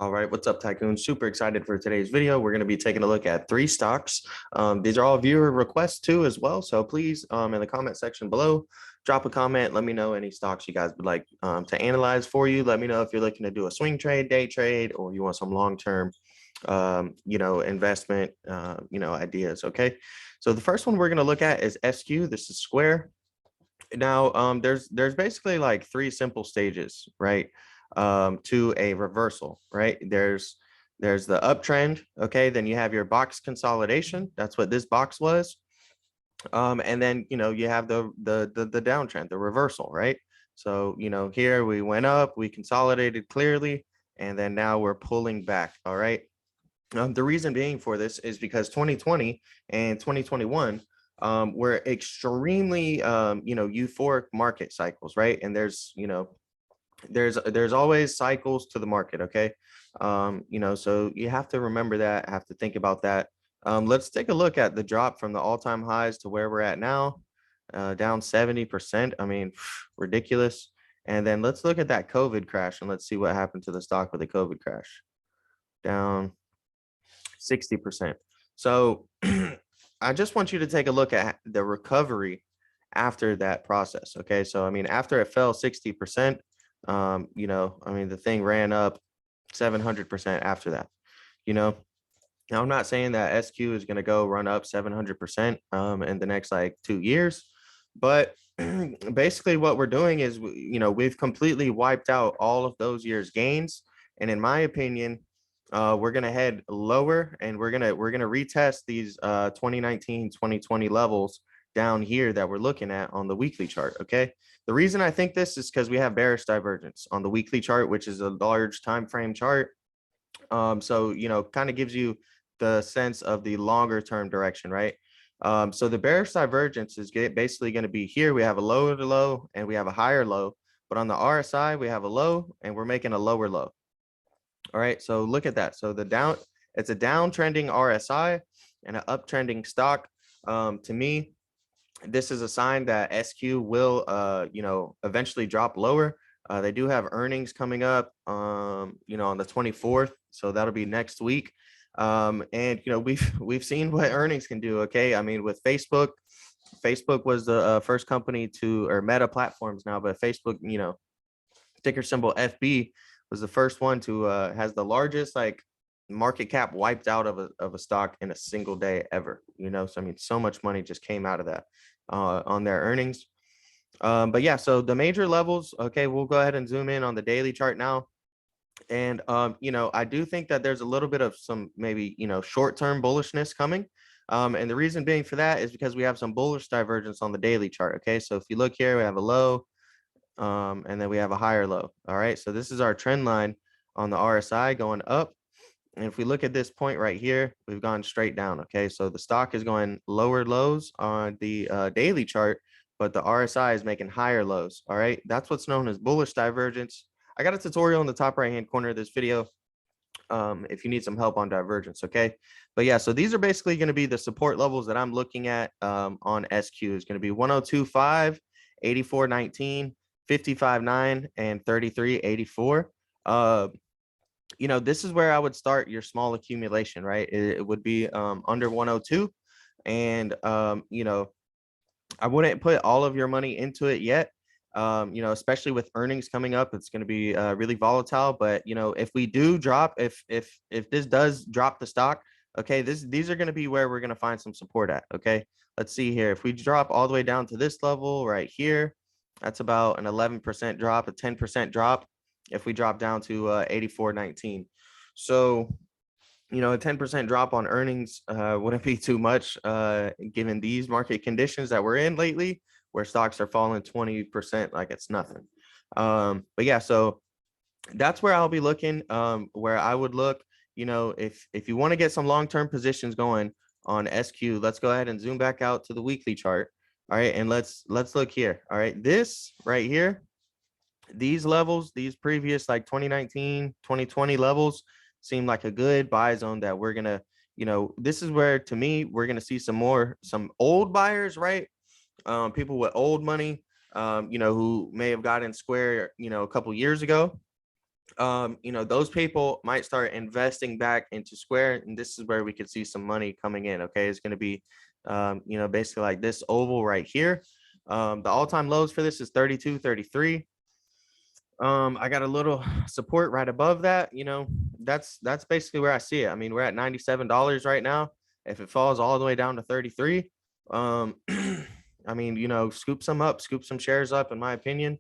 All right, what's up, Tycoon? Super excited for today's video. We're going to be taking a look at three stocks. These are all viewer requests too as well. So please, in the comment section below, drop a comment. Let me know any stocks you guys would like to analyze for you. Let me know if you're looking to do a swing trade, day trade, or you want some long-term, investment, ideas. Okay. So the first one we're going to look at is SQ. This is Square. Now, there's basically like three simple stages, right? To a reversal, right? There's the uptrend, okay? Then you have your box consolidation. That's what this box was. And then you have the downtrend, the reversal, right? So here we went up, we consolidated clearly, and then now we're pulling back. All right. The reason being for this is because 2020 and 2021 were extremely euphoric market cycles, right? And there's always cycles to the market, okay? So you have to remember that, have to think about that. Let's take a look at the drop from the all-time highs to where we're at now, down 70%. I mean, ridiculous. And then let's look at that COVID crash and let's see what happened to the stock with the COVID crash. Down 60%. So I just want you to take a look at the recovery after that process. Okay. So, I mean, after it fell 60%, the thing ran up 700% after that, Now, I'm not saying that SQ is going to go run up 700% in the next like 2 years, but basically what we're doing is, we've completely wiped out all of those years' gains. And in my opinion, we're going to head lower and we're going to retest these 2019, 2020 levels down here that we're looking at on the weekly chart. Okay. The reason I think this is because we have bearish divergence on the weekly chart, which is a large time frame chart. So, kind of gives you the sense of the longer term direction, right? So the bearish divergence is basically going to be here. We have a lower low and we have a higher low, but on the RSI, we have a low and we're making a lower low. All right, so look at that. So it's a downtrending RSI and an uptrending stock. To me, this is a sign that SQ will, eventually drop lower. They do have earnings coming up, on the 24th. So that'll be next week. And we've seen what earnings can do. Okay, I mean, with Facebook was the first company to, or Meta Platforms now, but Facebook, ticker symbol FB, was the first one to has the largest like market cap wiped out of a stock in a single day ever. So I mean, so much money just came out of that on their earnings. But yeah, so the major levels. Okay, we'll go ahead and zoom in on the daily chart now. And I do think that there's a little bit of some maybe short-term bullishness coming. And the reason being for that is because we have some bullish divergence on the daily chart. Okay, so if you look here, we have a low. And then we have a higher low. All right. So this is our trend line on the RSI going up. And if we look at this point right here, we've gone straight down. Okay. So the stock is going lower lows on the daily chart, but the RSI is making higher lows. All right. That's what's known as bullish divergence. I got a tutorial in the top right hand corner of this video if you need some help on divergence. Okay. But yeah, so these are basically going to be the support levels that I'm looking at on SQ. Is going to be 102.5, 84.19. 55.9 and 33.84. This is where I would start your small accumulation, right? It would be under 102. And I wouldn't put all of your money into it yet. Especially with earnings coming up, it's going to be really volatile. But if we do drop, if this does drop the stock, okay, these are going to be where we're going to find some support at. Okay, let's see here. If we drop all the way down to this level right here, that's about an 11% drop, a 10% drop if we drop down to 84.19. So, a 10% drop on earnings wouldn't be too much given these market conditions that we're in lately, where stocks are falling 20% like it's nothing. But yeah, so that's where I'll be looking, where I would look, if you want to get some long-term positions going on SQ, let's go ahead and zoom back out to the weekly chart. All right, and let's look here. All right, this right here, these levels, these previous like 2019, 2020 levels seem like a good buy zone that we're gonna, this is where to me we're gonna see some old buyers, right? People with old money, who may have gotten Square, a couple years ago. you know, those people might start investing back into Square, and this is where we could see some money coming in. Okay, it's going to be, you know, basically like this oval right here. The all-time lows for this is 32, 33. I got a little support right above that. You know, that's basically where I see it. I mean, we're at $97 right now. If it falls all the way down to 33, I mean, you know, scoop some up, scoop some shares up, in my opinion.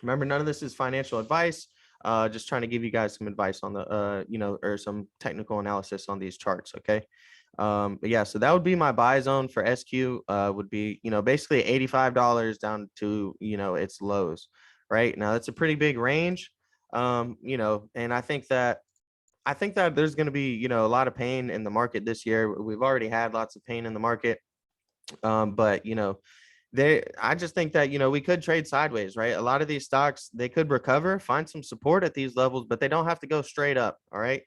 Remember, none of this is financial advice. Just trying to give you guys some advice on the, you know, or some technical analysis on these charts. Okay. But yeah, so that would be my buy zone for SQ. Would be, you know, basically $85 down to, you know, its lows. Right now, that's a pretty big range. You know, and I think that there's going to be, you know, a lot of pain in the market this year. We've already had lots of pain in the market. But you know, I just think that, you know, we could trade sideways, right? A lot of these stocks, they could recover, find some support at these levels, but they don't have to go straight up. All right.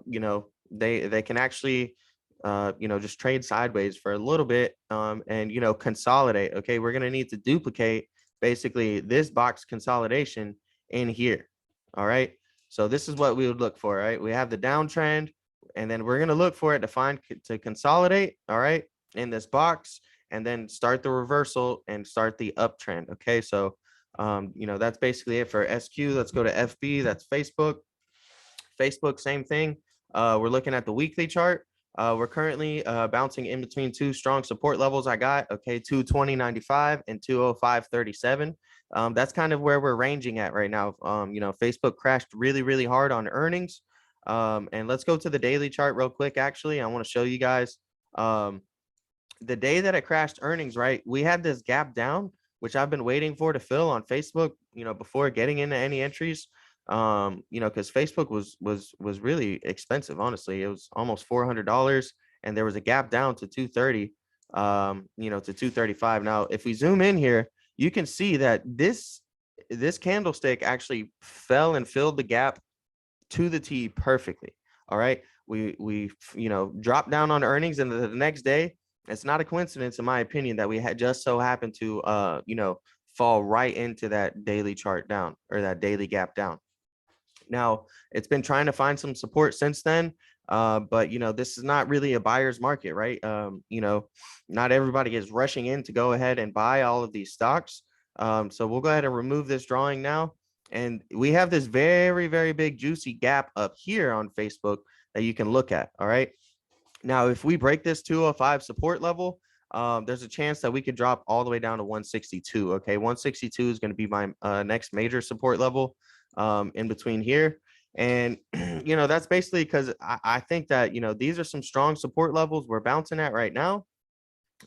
You know, they can actually, you know, just trade sideways for a little bit, and, you know, consolidate. Okay, we're gonna need to duplicate basically this box consolidation in here. All right. So this is what we would look for, right? We have the downtrend, and then we're gonna look for it to find to consolidate. All right, in this box, and then start the reversal and start the uptrend. Okay, so you know, that's basically it for SQ. Let's go to FB. That's Facebook. Facebook, same thing. We're looking at the weekly chart. We're currently bouncing in between two strong support levels I got. Okay, 220.95 and 205.37. That's kind of where we're ranging at right now. You know, Facebook crashed really, really hard on earnings. And let's go to the daily chart real quick. Actually, I want to show you guys. The day that it crashed earnings, right, we had this gap down, which I've been waiting for to fill on Facebook, you know, before getting into any entries. You know, because Facebook was really expensive, honestly. It was almost $400, and there was a gap down to 230, you know, to 235. Now, if we zoom in here, you can see that this candlestick actually fell and filled the gap to the T perfectly. All right. We you know, dropped down on earnings, and the next day, it's not a coincidence, in my opinion, that we had just so happened to you know, fall right into that daily chart down, or that daily gap down. Now, it's been trying to find some support since then. But you know, this is not really a buyer's market, right? You know, not everybody is rushing in to go ahead and buy all of these stocks. So we'll go ahead and remove this drawing now. And we have this very, very big juicy gap up here on Facebook that you can look at. All right. Now, if we break this 205 support level, there's a chance that we could drop all the way down to 162. Okay, 162 is going to be my next major support level, in between here. And, you know, that's basically because I think that, you know, these are some strong support levels we're bouncing at right now.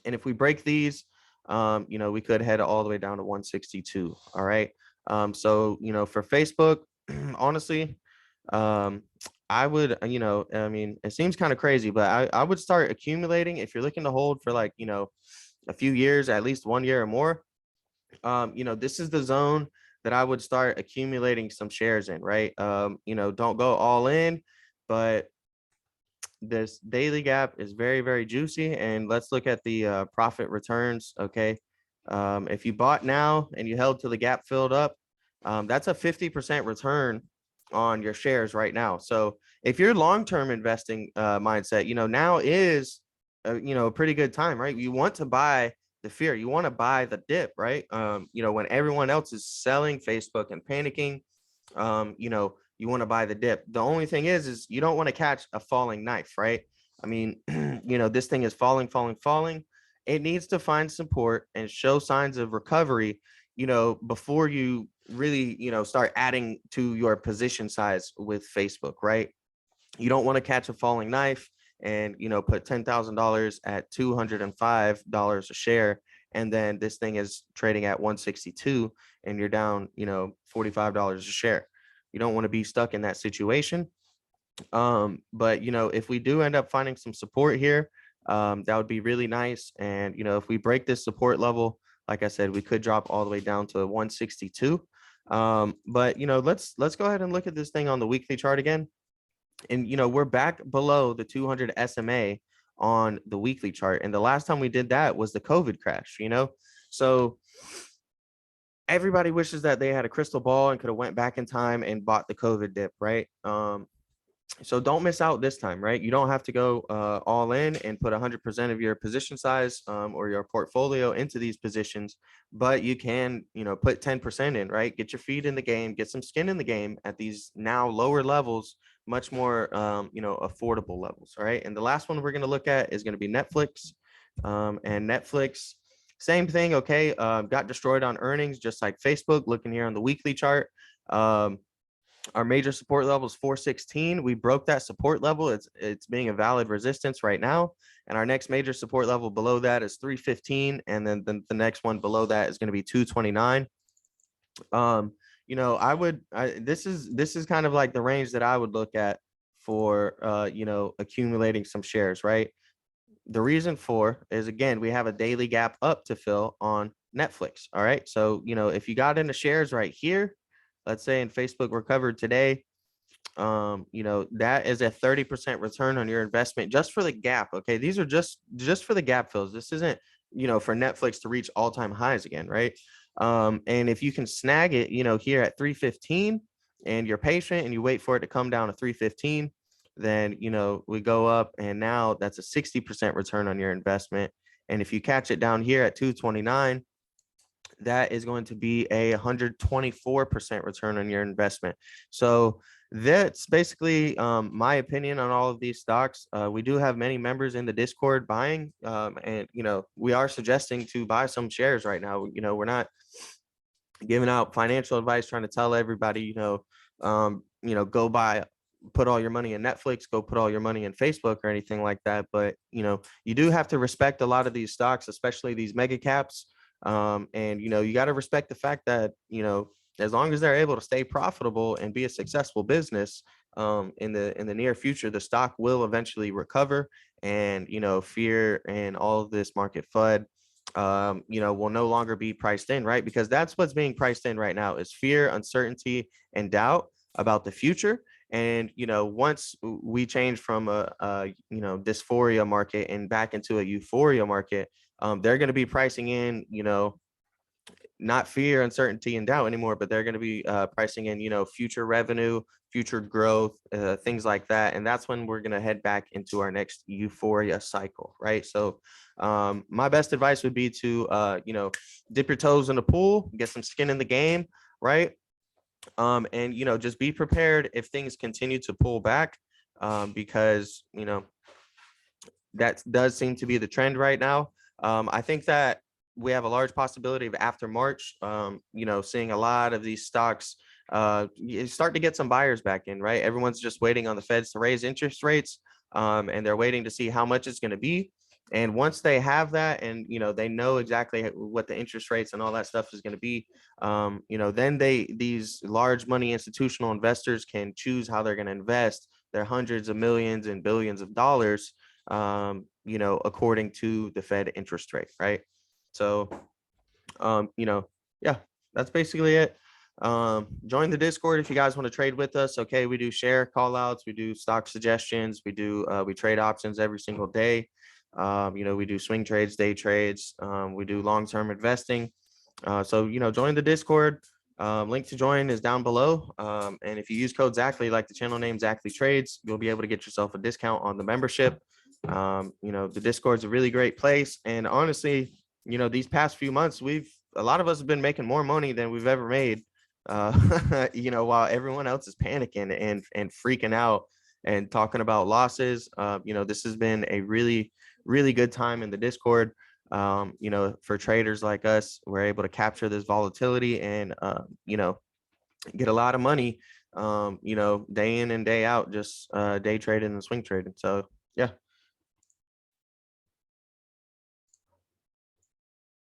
And if we break these, you know, we could head all the way down to 162. All right. So, you know, for Facebook, honestly, um, I would, you know, I mean, it seems kind of crazy, but I would start accumulating if you're looking to hold for, like, you know, a few years, at least 1 year or more. You know, this is the zone that I would start accumulating some shares in, right? You know, don't go all in, but this daily gap is very, very juicy. And let's look at the profit returns. Okay. If you bought now and you held till the gap filled up, that's a 50% return on your shares right now. So if you're long-term investing mindset, you know, now is, you know, a pretty good time, right? You want to buy the fear, you want to buy the dip, right? You know, when everyone else is selling Facebook and panicking, you know, you want to buy the dip. The only thing is you don't want to catch a falling knife, right? I mean, you know, this thing is falling, falling, falling. It needs to find support and show signs of recovery, you know, before you really, you know, start adding to your position size with Facebook, right? You don't want to catch a falling knife and, you know, put $10,000 at $205 a share, and then this thing is trading at 162 and you're down, you know, $45 a share. You don't want to be stuck in that situation. But you know, if we do end up finding some support here, that would be really nice. And you know, if we break this support level, like I said, we could drop all the way down to 162. But you know, let's go ahead and look at this thing on the weekly chart again. And you know, we're back below the 200 SMA on the weekly chart, and the last time we did that was the COVID crash, you know. So everybody wishes that they had a crystal ball and could have went back in time and bought the COVID dip, right? So don't miss out this time, right? You don't have to go all in and put 100% of your position size or your portfolio into these positions, but you can, put 10% in, right? Get your feet in the game, get some skin in the game at these now lower levels, much more, affordable levels, all right? And the last one we're going to look at is going to be Netflix. And Netflix, same thing, okay? Got destroyed on earnings, just like Facebook. Looking here on the weekly chart. Our major support level is 416. We broke that support level. It's being a valid resistance right now. And our next major support level below that is 315. And then the next one below that is going to be 229. This is kind of like the range that I would look at for accumulating some shares, right? The reason for is, again, we have a daily gap up to fill on Netflix. All right. So, if you got into shares right here, let's say in Facebook recovered today, that is a 30% return on your investment just for the gap. Okay. These are just for the gap fills. This isn't, for Netflix to reach all-time highs again. Right. And if you can snag it, here at 315 and you're patient and you wait for it to come down to 315, then, we go up and now that's a 60% return on your investment. And if you catch it down here at 229, that is going to be a 124% return on your investment. So that's basically my opinion on all of these stocks. We do have many members in the Discord buying, and we are suggesting to buy some shares right now. We're not giving out financial advice, trying to tell everybody, go buy, put all your money in Netflix, go put all your money in Facebook or anything like that. But you do have to respect a lot of these stocks, especially these mega caps. And you got to respect the fact that as long as they're able to stay profitable and be a successful business, in the near future, the stock will eventually recover. And fear and all of this market FUD will no longer be priced in, right? Because that's what's being priced in right now is fear, uncertainty, and doubt about the future. And once we change from a dysphoria market and back into a euphoria market, they're going to be pricing in, not fear, uncertainty, and doubt anymore, but they're going to be pricing in, future revenue, future growth, things like that. And that's when we're going to head back into our next euphoria cycle, right? So my best advice would be to, dip your toes in the pool, get some skin in the game, right? And, just be prepared if things continue to pull back, because, that does seem to be the trend right now. I think that we have a large possibility of after March, seeing a lot of these stocks start to get some buyers back in, right? Everyone's just waiting on the Feds to raise interest rates, and they're waiting to see how much it's going to be. And once they have that and, they know exactly what the interest rates and all that stuff is going to be, then these large money institutional investors can choose how they're going to invest their hundreds of millions and billions of dollars, according to the Fed interest rate, right? So, yeah, that's basically it. Join the Discord if you guys want to trade with us. Okay, we do share call outs, we do stock suggestions, we trade options every single day. We do swing trades, day trades, we do long-term investing. So join the Discord. Link to join is down below. And if you use code Zachly, like the channel name ZachlyTrades, you'll be able to get yourself a discount on the membership. The Discord's a really great place. And honestly, these past few months, a lot of us have been making more money than we've ever made, while everyone else is panicking and freaking out and talking about losses. This has been a really, really good time in the Discord. For traders like us, we're able to capture this volatility and, get a lot of money, day in and day out, just day trading and swing trading. So, yeah.